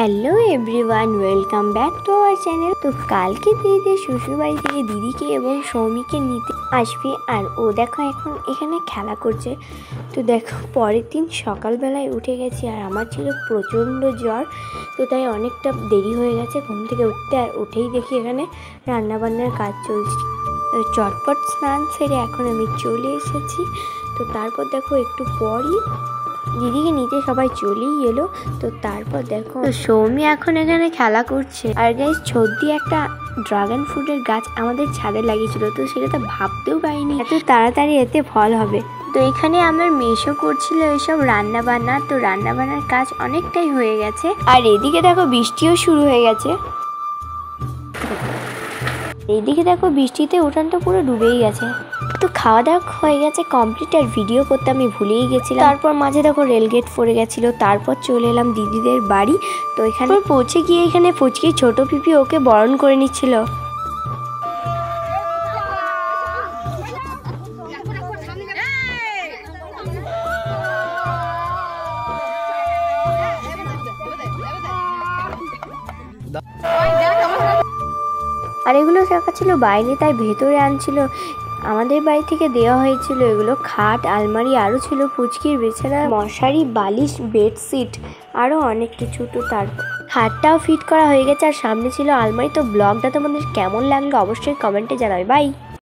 Hello everyone, welcome back to our channel. তো কালকে দিদিদের শ্বশুরবাড়ি থেকে দিদিকে এবং সৌমিকে নিতে আসবে, আর ও দেখো এখন এখানে খেলা করছে। তো দেখো পরের দিন সকালবেলায় উঠে গেছি, আর আমার ছিল প্রচণ্ড জ্বর, তো তাই অনেকটা দেরি হয়ে গেছে ঘুম থেকে উঠতে। আর উঠেই দেখি এখানে রান্নাবান্নার কাজ চলছে। চটপট স্নান সেরে এখন আমি চলে এসেছি। তো তারপর দেখো একটু পরই দিদিকে নিতে সবাই চলেই এলো। তো তারপর দেখো সৌমি এখন এখানে খেলা করছে। আর গাইস, সত্যি একটা ড্রাগন ফ্রুটের গাছ আমাদের ছাদে লাগিয়েছিল, তো সেটা তো ভাবতেও পারিনি এত তাড়াতাড়ি এতে ফল হবে। তো এখানে আমার মেশো করছিল এসব রান্না বান্না, তো রান্না বান্নার কাজ অনেকটাই হয়ে গেছে। আর এদিকে দেখো বৃষ্টিও শুরু হয়ে গেছে। এইদিকে দেখো বৃষ্টিতে উঠানটা পুরো ডুবেই গেছে। তো খাওয়া দাওয়া হয়ে গেছে কমপ্লিট, আর ভিডিও করতে আমি ভুলেই গেছিলাম। তারপর মাঝে দেখো রেলগেট পড়ে গেছিলো। তারপর চলে এলাম দিদিদের বাড়ি। তো এখানে পৌঁছে গিয়ে এখানে ফুচকি ছোট পিপি ওকে বরণ করে নিচ্ছিল। আর এগুলো রাখা ছিল বাইরে, তাই ভেতরে আনছিল। আমাদের বাড়ি থেকে দেওয়া হয়েছিল এগুলো। খাট, আলমারি, আরও ছিল ফুচকির বিছানা, মশারি, বালিশ, বেডশিট, আরও অনেক কিছু। তো তারপর খাটটাও ফিট করা হয়ে গেছে, আর সামনে ছিল আলমারি। তো ব্লগটা তোমাদের কেমন লাগলো অবশ্যই কমেন্টে জানাবে। বাই।